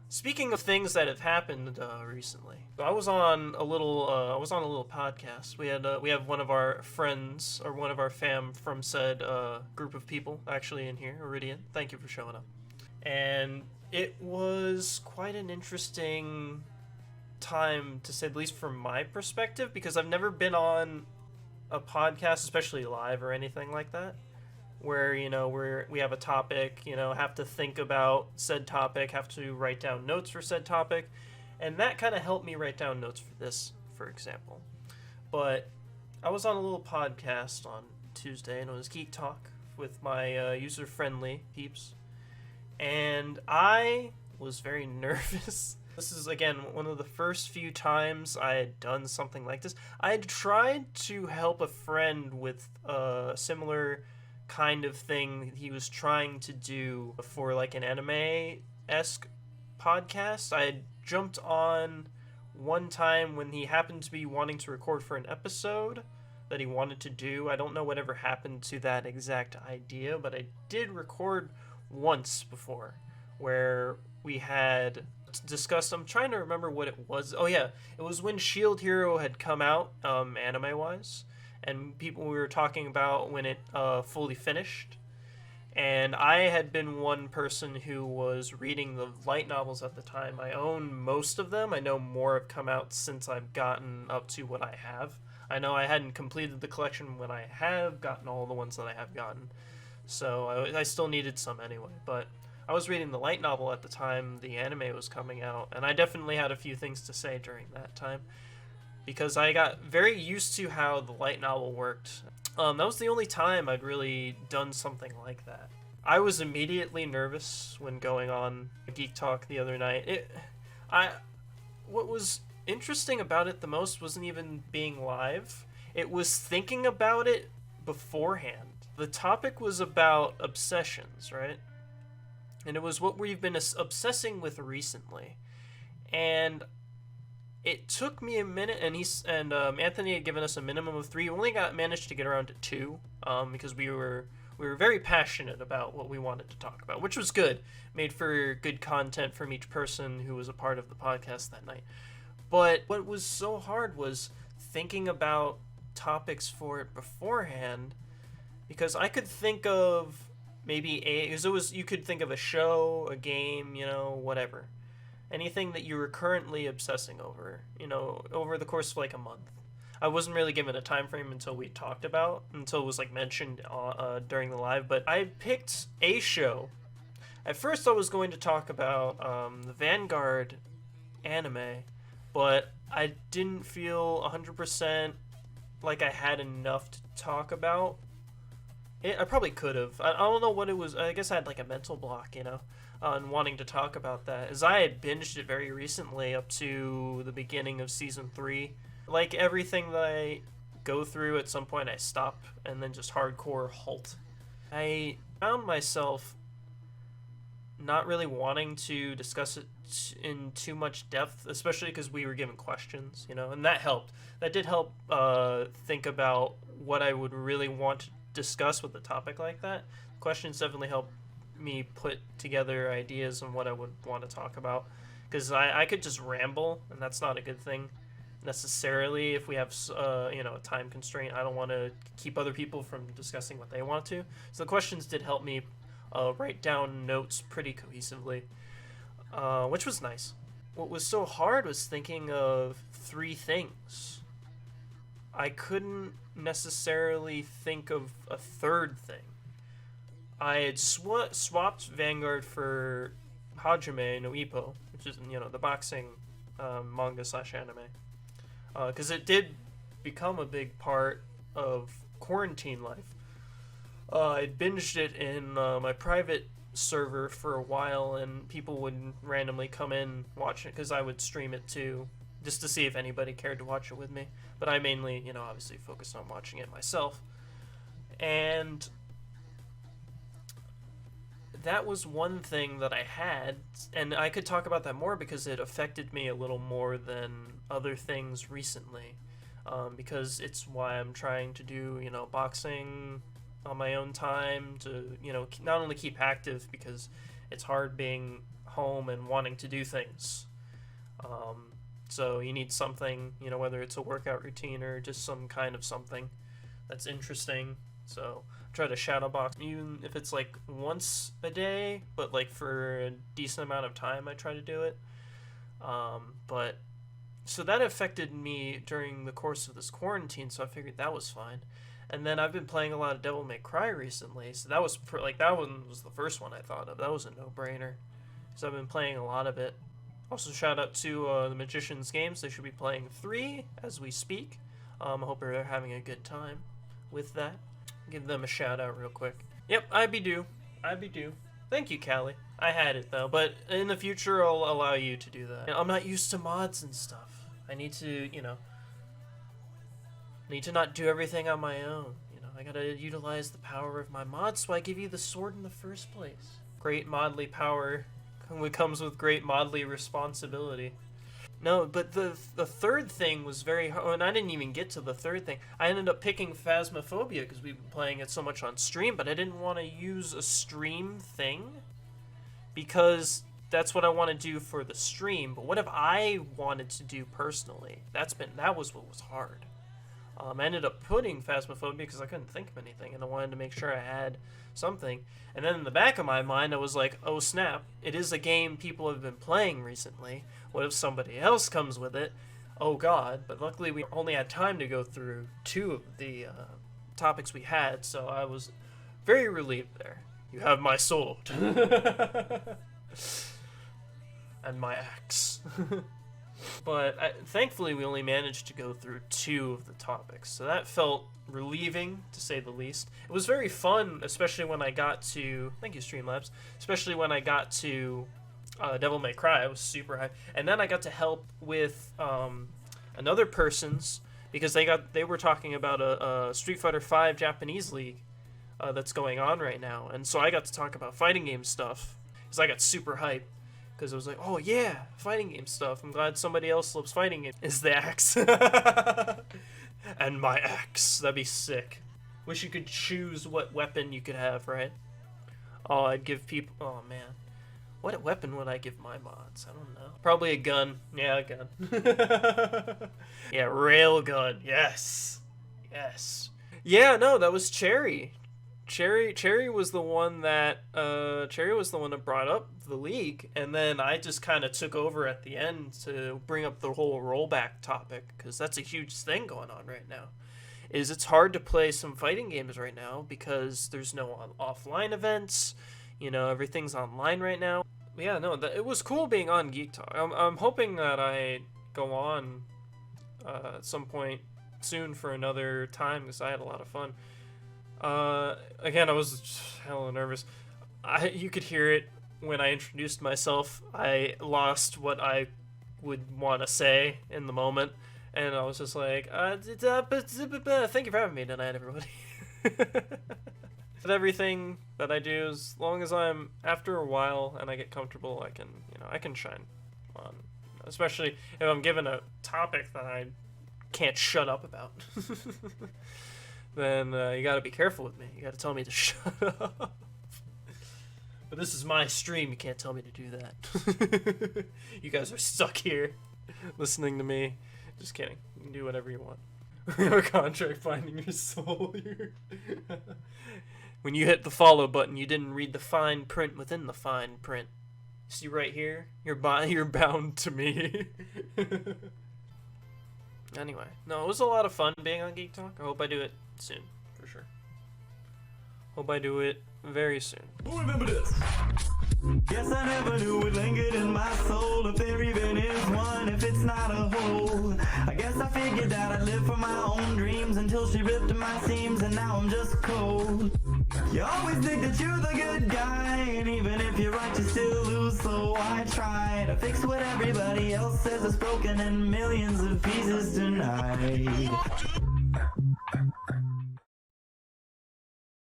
Speaking of things that have happened recently, I was on a little podcast. We have one of our friends or one of our fam from said group of people actually in here, Iridian. Thank you for showing up. And it was quite an interesting time, to say the least, from my perspective, because I've never been on a podcast, especially live or anything like that, where we have a topic, have to think about said topic, have to write down notes for said topic, and that kind of helped me write down notes for this, for example. But I was on a little podcast on Tuesday, and it was Geek Talk with my user-friendly peeps, and I was very nervous. This is, again, one of the first few times I had done something like this. I had tried to help a friend with a similar kind of thing he was trying to do for like an anime-esque podcast. I had jumped on one time when he happened to be wanting to record for an episode that he wanted to do. I don't know whatever happened to that exact idea, but I did record once before where we had discussed. I'm trying to remember what it was. Oh yeah, it was when Shield Hero had come out, anime wise, and we were talking about when it fully finished. And I had been one person who was reading the light novels at the time. I own most of them. I know more have come out since I've gotten up to what I have. I know I hadn't completed the collection when I have gotten all the ones that I have gotten. So I still needed some anyway. But I was reading the light novel at the time the anime was coming out, and I definitely had a few things to say during that time, because I got very used to how the light novel worked. That was the only time I'd really done something like that. I was immediately nervous when going on Geek Talk the other night. What was interesting about it the most wasn't even being live. It was thinking about it beforehand. The topic was about obsessions, right? And it was what we've been obsessing with recently. And it took me a minute, and Anthony had given us a minimum of 3. We only managed to get around to 2, because we were very passionate about what we wanted to talk about, which was good. Made for good content from each person who was a part of the podcast that night. But what was so hard was thinking about topics for it beforehand, because I could think of because you could think of a show, a game, whatever. Anything that you were currently obsessing over, over the course of like a month. I wasn't really given a time frame until it was like mentioned during the live, but I picked a show. At first I was going to talk about the Vanguard anime, but I didn't feel 100% like I had enough to talk about it. I probably could have. I don't know what it was. I guess I had like a mental block, on wanting to talk about that, as I had binged it very recently up to the beginning of season 3. Like everything that I go through, at some point I stop and then just hardcore halt. I found myself not really wanting to discuss it in too much depth, especially because we were given questions, and that helped. That did help think about what I would really want to discuss with a topic like that. Questions definitely helped me put together ideas on what I would want to talk about, because I could just ramble, and that's not a good thing necessarily if we have a time constraint. I don't want to keep other people from discussing what they want to. So the questions did help me write down notes pretty cohesively, which was nice. What was so hard was thinking of 3 things. I couldn't necessarily think of a third thing. I had swapped Vanguard for Hajime no Ippo, which is, the boxing manga / anime. Because it did become a big part of quarantine life. I binged it in my private server for a while, and people would randomly come in, watch it, because I would stream it too, just to see if anybody cared to watch it with me. But I mainly, obviously focused on watching it myself. And that was one thing that I had, and I could talk about that more because it affected me a little more than other things recently, because it's why I'm trying to do, boxing on my own time to, not only keep active, because it's hard being home and wanting to do things. So you need something, you know, whether it's a workout routine or just some kind of something that's interesting. So I try to shadow box, even if it's like once a day, but like for a decent amount of time I try to do it. But so that affected me during the course of this quarantine, so I figured that was fine. And then I've been playing a lot of Devil May Cry recently, so that was that one was the first one I thought of. That was a no-brainer, so I've been playing a lot of it. Also, shout out to the Magician's Games. They should be playing 3 as we speak. I hope they're having a good time with that. Give them a shout out real quick. Yep, I be due. Thank you, Callie. I had it though, but in the future I'll allow you to do that. I'm not used to mods and stuff. I need to, you know, not do everything on my own. You know, I gotta utilize the power of my mods, so I give you the sword in the first place. Great modly power comes with great modly responsibility. No, but the third thing was very hard, and I didn't even get to the third thing. I ended up picking Phasmophobia because we've been playing it so much on stream, but I didn't want to use a stream thing because that's what I want to do for the stream. But what if I wanted to do personally? That was what was hard. I ended up putting Phasmophobia because I couldn't think of anything, and I wanted to make sure I had something. And then in the back of my mind, I was like, oh snap, it is a game people have been playing recently. What if somebody else comes with it? Oh god. But luckily we only had time to go through 2 of the topics we had, so I was very relieved there. You have my sword. And my axe. But thankfully we only managed to go through 2 of the topics, so that felt relieving, to say the least. It was very fun, especially when I got to... Thank you, Streamlabs. Especially when I got to Devil May Cry. I was super hyped. And then I got to help with another person's, because they were talking about a Street Fighter V Japanese league that's going on right now. And so I got to talk about fighting game stuff, because I got super hyped. Because I was like, oh yeah, fighting game stuff. I'm glad somebody else loves fighting game. Is the axe. And my axe. That'd be sick. Wish you could choose what weapon you could have, right? Oh, I'd give people... Oh, man. What weapon would I give my mods? I don't know. Probably a gun. Yeah, a gun. Yeah, rail gun. Yes. Yes. Yeah, no, that was Cherry. Cherry was the one that brought up the league, and then I just kind of took over at the end to bring up the whole rollback topic, because that's a huge thing going on right now. It's hard to play some fighting games right now because there's no offline events, you know, everything's online right now. Yeah, no, it was cool being on Geek Talk. I'm hoping that I go on at some point soon for another time, because I had a lot of fun. Again, I was hella nervous. You could hear it when I introduced myself. I lost what I would want to say in the moment, and I was just like, thank you for having me tonight, everybody. But everything that I do, as long as I'm, after a while and I get comfortable, I can shine on. Especially if I'm given a topic that I can't shut up about. Then you gotta be careful with me. You gotta tell me to shut up. But this is my stream, you can't tell me to do that. You guys are stuck here, listening to me. Just kidding. You can do whatever you want. Your contract finding your soul here. When you hit the follow button, you didn't read the fine print within the fine print. See right here? You're bound to me. Anyway, no, it was a lot of fun being on Geek Talk. I hope I do it soon, for sure. Hope I do it very soon. Who remember this? Yes, I never knew it lingered in my soul. If there even is one, if it's not a hole. I guess I figured that I'd live for my own dreams until she ripped my seams, and now I'm just cold. You always think that you're the good guy, and even if you're right, you still lose. So I try to fix what everybody else says is broken in millions of pieces tonight.